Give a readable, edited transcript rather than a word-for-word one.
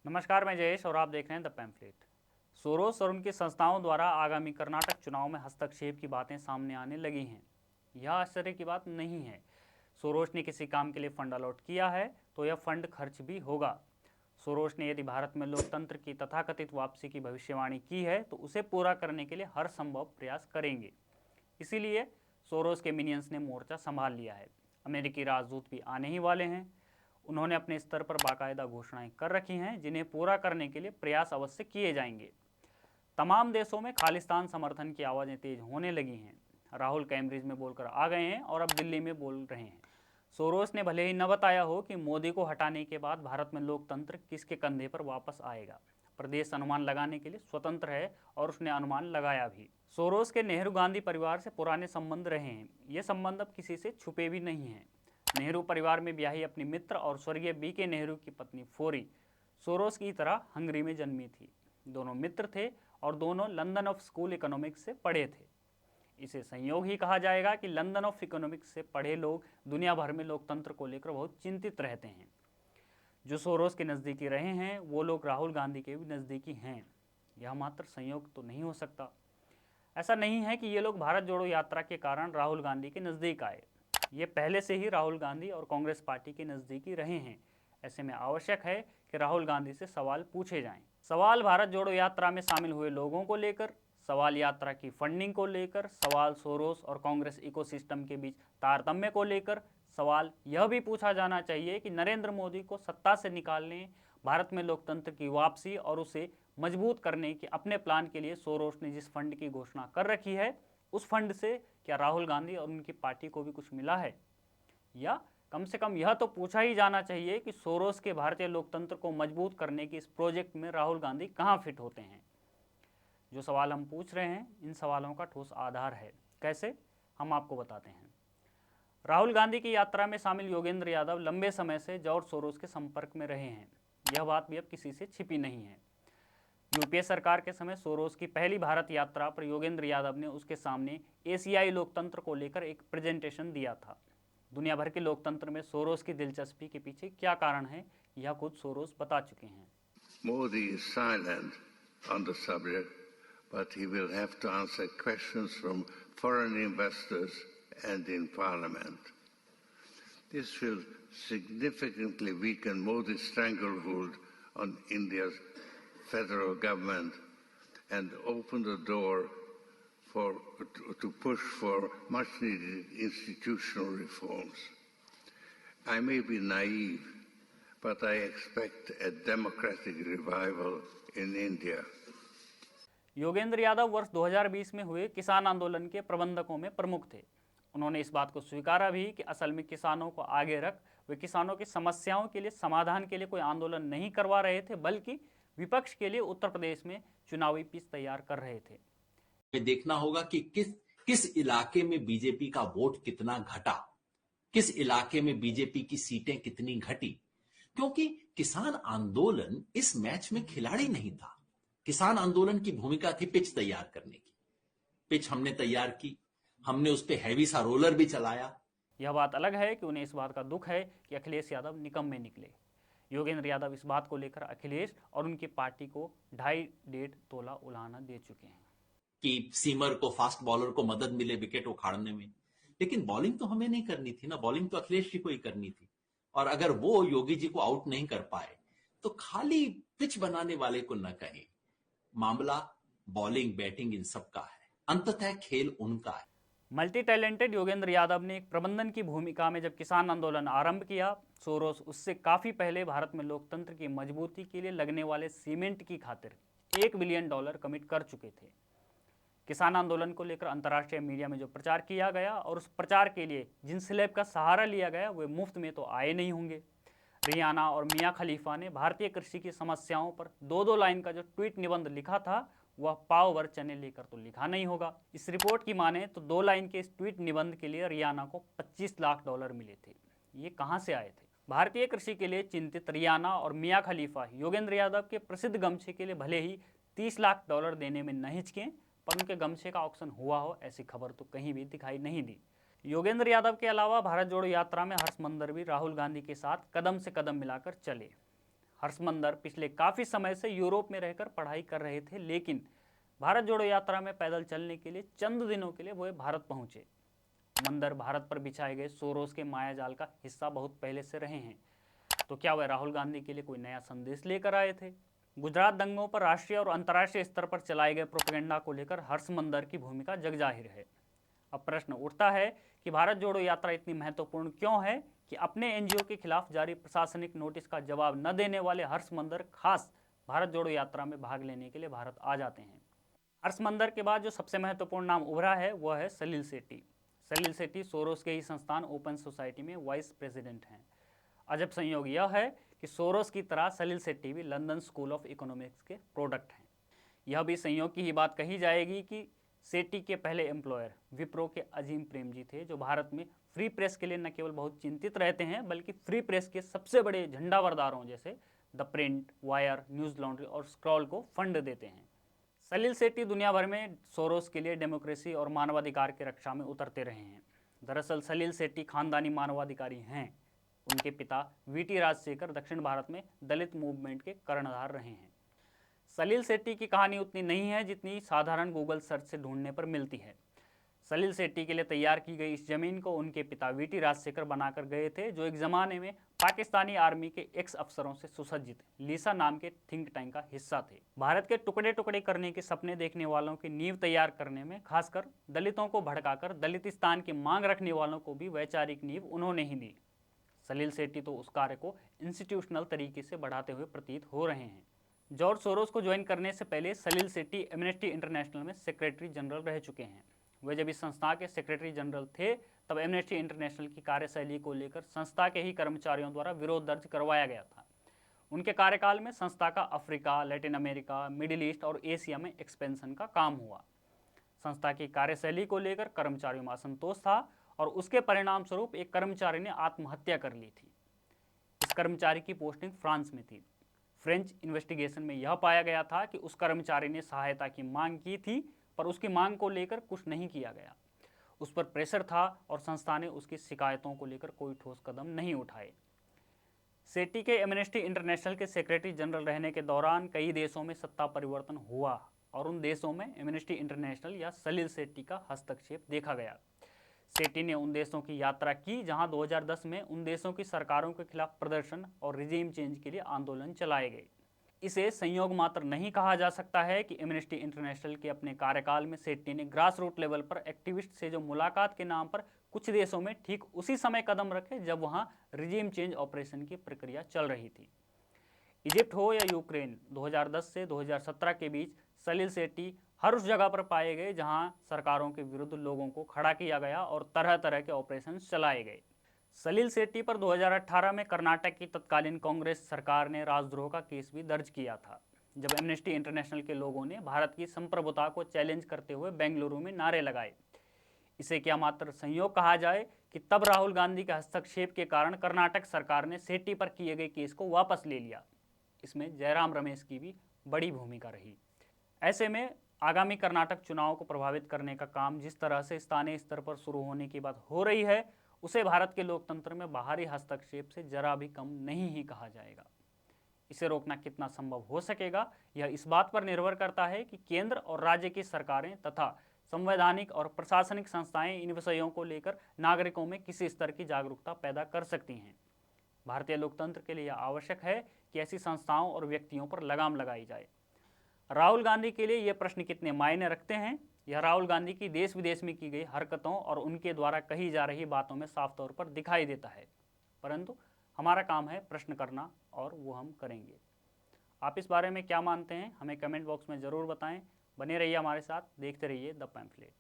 नमस्कार, मैं जयेश और आप देख रहे हैं द पैम्फलेट। सोरोस और उनकी संस्थाओं द्वारा आगामी कर्नाटक चुनाव में हस्तक्षेप की बातें सामने आने लगी हैं। यह आश्चर्य की बात नहीं है। सोरोस ने किसी काम के लिए फंड अलॉट किया है तो यह फंड खर्च भी होगा। सोरोस ने यदि भारत में लोकतंत्र की तथाकथित वापसी की भविष्यवाणी की है तो उसे पूरा करने के लिए हर संभव प्रयास करेंगे। इसीलिए सोरोस के मिनियंस ने मोर्चा संभाल लिया है। अमेरिकी राजदूत भी आने ही वाले हैं। उन्होंने अपने स्तर पर बाकायदा घोषणाएं कर रखी हैं जिन्हें पूरा करने के लिए प्रयास अवश्य किए जाएंगे। तमाम देशों में खालिस्तान समर्थन की आवाज़ें तेज होने लगी हैं। राहुल कैम्ब्रिज में बोलकर आ गए हैं और अब दिल्ली में बोल रहे हैं। सोरोस ने भले ही न बताया हो कि मोदी को हटाने के बाद भारत में लोकतंत्र किसके कंधे पर वापस आएगा। प्रदेश अनुमान लगाने के लिए स्वतंत्र है और उसने अनुमान लगाया भी। सोरोस के नेहरू गांधी परिवार से पुराने संबंध रहे हैं। ये संबंध अब किसी से छुपे भी नहीं हैं। नेहरू परिवार में ब्याही अपनी मित्र और स्वर्गीय बीके नेहरू की पत्नी फोरी सोरोस की तरह हंगरी में जन्मी थी। दोनों मित्र थे और दोनों लंदन ऑफ स्कूल इकोनॉमिक्स से पढ़े थे। इसे संयोग ही कहा जाएगा कि लंदन ऑफ इकोनॉमिक्स से पढ़े लोग दुनिया भर में लोकतंत्र को लेकर बहुत चिंतित रहते हैं। जो सोरोस के नज़दीकी रहे हैं वो लोग राहुल गांधी के भी नज़दीकी हैं। यह मात्र संयोग तो नहीं हो सकता। ऐसा नहीं है कि ये लोग भारत जोड़ो यात्रा के कारण राहुल गांधी के नज़दीक आए। ये पहले से ही राहुल गांधी और कांग्रेस पार्टी के नज़दीकी रहे हैं। ऐसे में आवश्यक है कि राहुल गांधी से सवाल पूछे जाएं। सवाल भारत जोड़ो यात्रा में शामिल हुए लोगों को लेकर, सवाल यात्रा की फंडिंग को लेकर, सवाल सोरोस और कांग्रेस इकोसिस्टम के बीच तारतम्य को लेकर, सवाल यह भी पूछा जाना चाहिए कि नरेंद्र मोदी को सत्ता से निकालने, भारत में लोकतंत्र की वापसी और उसे मजबूत करने के अपने प्लान के लिए सोरोस ने जिस फंड की घोषणा कर रखी है उस फंड से क्या राहुल गांधी और उनकी पार्टी को भी कुछ मिला है। या कम से कम यह तो पूछा ही जाना चाहिए कि सोरोस के भारतीय लोकतंत्र को मजबूत करने के इस प्रोजेक्ट में राहुल गांधी कहाँ फिट होते हैं। जो सवाल हम पूछ रहे हैं इन सवालों का ठोस आधार है। कैसे, हम आपको बताते हैं। राहुल गांधी की यात्रा में शामिल योगेंद्र यादव लंबे समय से जॉर्ज सोरोस के संपर्क में रहे हैं। यह बात भी अब किसी से छिपी नहीं है। यूपीए सरकार के समय सोरोस की पहली भारत यात्रा पर योगेंद्र यादव ने उसके सामने एशियाई लोकतंत्र को लेकर एक प्रेजेंटेशन दिया था। दुनिया भर के लोकतंत्र में सोरोस की दिलचस्पी के पीछे क्या कारण है यह खुद सोरोस बता चुके हैं। Modi is silent on the subject, but he will have to answer questions from foreign investors and in Parliament. This will significantly weaken Modi's stranglehold on India's federal government and open the door to push for much-needed institutional reforms. I may be naive, but I expect a democratic revival in India. Yogendra Yadav वर्ष 2020 में हुए किसान आंदोलन के प्रबंधकों में प्रमुख थे। उन्होंने इस बात को स्वीकारा भी कि असल में किसानों को आगे रख वे किसानों की समस्याओं के लिए समाधान के लिए कोई आंदोलन नहीं करवा रहे थे, बल्कि विपक्ष के लिए उत्तर प्रदेश में चुनावी पिच तैयार कर रहे थे। देखना होगा कि किस इलाके में बीजेपी का वोट कितना घटा, किस इलाके में बीजेपी की सीटें कितनी घटी, क्योंकि किसान आंदोलन इस मैच में खिलाड़ी नहीं था। किसान आंदोलन की भूमिका थी पिच तैयार करने की। पिच हमने तैयार की, हमने उस पर हैवी सा रोलर भी चलाया। यह बात अलग है कि उन्हें इस बात का दुख है कि अखिलेश यादव निकम्मे निकले। योगेंद्र यादव इस बात को लेकर अखिलेश और उनकी पार्टी को 2.5 तोला उलाहना दे चुके हैं कि सीमर को, फास्ट बॉलर को मदद मिले विकेट उखाड़ने में। लेकिन बॉलिंग तो हमें नहीं करनी थी ना, बॉलिंग तो अखिलेश जी को ही करनी थी। और अगर वो योगी जी को आउट नहीं कर पाए तो खाली पिच बनाने वाले को न कहें। मामला बॉलिंग, बैटिंग इन सब का है। अंततः खेल उनका है। मल्टी टैलेंटेड योगेंद्र यादव ने एक प्रबंधन की भूमिका में जब किसान आंदोलन आरंभ किया, सोरोस उससे काफी पहले भारत में लोकतंत्र की मजबूती के लिए लगने वाले सीमेंट की खातिर $1 बिलियन कमिट कर चुके थे। किसान आंदोलन को लेकर अंतर्राष्ट्रीय मीडिया में जो प्रचार किया गया और उस प्रचार के लिए जिन स्लैब का सहारा लिया गया वे मुफ्त में तो आए नहीं होंगे। रियाना और मियां खलीफा ने भारतीय कृषि की समस्याओं पर 2-2 लाइन का जो ट्वीट निबंध लिखा था वह पाव भर चने लेकर तो लिखा नहीं होगा। इस रिपोर्ट की माने तो 2 लाइन के इस ट्वीट निबंध के लिए रियाना को $25 लाख मिले थे। ये कहां से आए थे? भारतीय कृषि के लिए चिंतित रियाना और मियां खलीफा योगेंद्र यादव के प्रसिद्ध गमछे के लिए भले ही $30 लाख देने में नहीं हिचके, पर उनके गमछे का ऑक्शन हुआ हो ऐसी खबर तो कहीं भी दिखाई नहीं दी। योगेंद्र यादव के अलावा भारत जोड़ो यात्रा में हर्ष मंदर भी राहुल गांधी के साथ कदम से कदम मिलाकर चले। हर्षमंदर पिछले काफ़ी समय से यूरोप में रहकर पढ़ाई कर रहे थे, लेकिन भारत जोड़ो यात्रा में पैदल चलने के लिए चंद दिनों के लिए वो भारत पहुंचे। मंदर भारत पर बिछाए गए सोरोस के मायाजाल का हिस्सा बहुत पहले से रहे हैं। तो क्या वह राहुल गांधी के लिए कोई नया संदेश लेकर आए थे? गुजरात दंगों पर राष्ट्रीय और अंतर्राष्ट्रीय स्तर पर चलाए गए प्रोपेगेंडा को लेकर हर्षमंदर की भूमिका जगजाहिर है। अब प्रश्न उठता है कि भारत जोड़ो यात्रा इतनी महत्वपूर्ण क्यों है कि अपने एनजीओ के खिलाफ जारी प्रशासनिक नोटिस का जवाब न देने वाले हर्षमंदर खास भारत जोड़ो यात्रा में भाग लेने के लिए भारत आ जाते हैं। हर्षमंदर के बाद जो सबसे महत्वपूर्ण नाम उभरा है वह है सलिल सेठी। सलिल सेठी सोरोस के ही संस्थान ओपन सोसाइटी में वाइस प्रेसिडेंट हैं। अजब संयोग यह है कि सोरोस की तरह सलिल सेठी भी लंदन स्कूल ऑफ इकोनॉमिक्स के प्रोडक्ट हैं। यह भी संयोग की ही बात कही जाएगी कि सेठी के पहले एम्प्लॉयर विप्रो के अजीम प्रेमजी थे, जो भारत में फ्री प्रेस के लिए न केवल बहुत चिंतित रहते हैं बल्कि फ्री प्रेस के सबसे बड़े झंडावरदारों जैसे the print, wire, news laundry और स्क्रॉल को फंड देते हैं। सलिल सेठी दुनिया भर में सोरोस के लिए डेमोक्रेसी और मानवाधिकार की रक्षा में उतरते रहे हैं। दरअसल सलिल सेठी खानदानी मानवाधिकारी हैं। उनके पिता वीटी राजशेखर दक्षिण भारत में दलित मूवमेंट के कर्णधार रहे हैं। सलिल सेठी की कहानी उतनी नहीं है जितनी साधारण गूगल सर्च से ढूंढने पर मिलती है। सलिल सेठी के लिए तैयार की गई इस जमीन को उनके पिता वीटी राजशेखर बनाकर गए थे, जो एक ज़माने में पाकिस्तानी आर्मी के एक्स अफसरों से सुसज्जित लीसा नाम के थिंक टैंक का हिस्सा थे। भारत के टुकड़े टुकड़े करने के सपने देखने वालों की नींव तैयार करने में, खासकर दलितों को भड़काकर दलितिस्तान की मांग रखने वालों को भी वैचारिक नींव उन्होंने ही दी। सलिल सेठी तो उस कार्य को इंस्टीट्यूशनल तरीके से बढ़ाते हुए प्रतीत हो रहे हैं। जॉर्ज सोरोस को ज्वाइन करने से पहले सलिल सेठी एमनेस्टी इंटरनेशनल में सेक्रेटरी जनरल रह चुके हैं। वे जब इस संस्था के सेक्रेटरी जनरल थे तब एमनेस्टी इंटरनेशनल की कार्यशैली को लेकर संस्था के ही कर्मचारियों द्वारा विरोध दर्ज करवाया गया था। उनके कार्यकाल में संस्था का Africa, Latin America, middle east और एशिया में एक्सपेंशन का काम हुआ। संस्था की कार्यशैली को लेकर कर्मचारियों में असंतोष था और उसके परिणाम स्वरूप एक कर्मचारी ने आत्महत्या कर ली थी। इस कर्मचारी की पोस्टिंग फ्रांस में थी। फ्रेंच इन्वेस्टिगेशन में यह पाया गया था कि उस कर्मचारी ने सहायता की मांग की थी, पर उसकी मांग को लेकर कुछ नहीं किया गया। उस पर प्रेशर था और संस्था ने उसकी शिकायतों को लेकर कोई ठोस कदम नहीं उठाए। सेठी के एमनेस्टी इंटरनेशनल के सेक्रेटरी जनरल रहने के दौरान कई देशों में सत्ता परिवर्तन हुआ और उन देशों में एमनेस्टी इंटरनेशनल या सलिल सेठी का हस्तक्षेप देखा गया। सेठी ने उन देशों की यात्रा की जहां 2010 में उन देशों की सरकारों के खिलाफ प्रदर्शन और रिजीम चेंज के लिए आंदोलन चलाए गए। इसे संयोग मात्र नहीं कहा जा सकता है कि एमनेस्टी इंटरनेशनल के अपने कार्यकाल में सेठी ने ग्रास रूट लेवल पर एक्टिविस्ट से जो मुलाकात के नाम पर कुछ देशों में ठीक उसी समय कदम रखे जब वहां रिजीम चेंज ऑपरेशन की प्रक्रिया चल रही थी। इजिप्ट हो या यूक्रेन, 2010 से 2017 के बीच सलिल सेठी हर उस जगह पर पाए गए जहां सरकारों के विरुद्ध लोगों को खड़ा किया गया और तरह तरह के ऑपरेशन चलाए गए। सलिल सेठी पर 2018 में कर्नाटक की तत्कालीन कांग्रेस सरकार ने राजद्रोह का केस भी दर्ज किया था, जब एमनेस्टी इंटरनेशनल के लोगों ने भारत की संप्रभुता को चैलेंज करते हुए बेंगलुरु में नारे लगाए। इसे क्या मात्र संयोग कहा जाए कि तब राहुल गांधी के हस्तक्षेप के कारण कर्नाटक सरकार ने सेठी पर किए गए केस को वापस ले लिया। इसमें जयराम रमेश की भी बड़ी भूमिका रही। ऐसे में आगामी कर्नाटक चुनाव को प्रभावित करने का काम जिस तरह से स्थानीय स्तर पर शुरू होने की बात हो रही है, उसे भारत के लोकतंत्र में बाहरी हस्तक्षेप से जरा भी कम नहीं ही कहा जाएगा। इसे रोकना कितना संभव हो सकेगा, यह इस बात पर निर्भर करता है कि केंद्र और राज्य की सरकारें तथा संवैधानिक और प्रशासनिक संस्थाएं इन विषयों को लेकर नागरिकों में किस स्तर की जागरूकता पैदा कर सकती हैं। भारतीय लोकतंत्र के लिए यह आवश्यक है कि ऐसी संस्थाओं और व्यक्तियों पर लगाम लगाई जाए। राहुल गांधी के लिए ये प्रश्न कितने मायने रखते हैं, यह राहुल गांधी की देश विदेश में की गई हरकतों और उनके द्वारा कही जा रही बातों में साफ तौर पर दिखाई देता है। परंतु हमारा काम है प्रश्न करना और वो हम करेंगे। आप इस बारे में क्या मानते हैं, हमें कमेंट बॉक्स में ज़रूर बताएं। बने रहिए हमारे साथ, देखते रहिए द पैम्फलेट।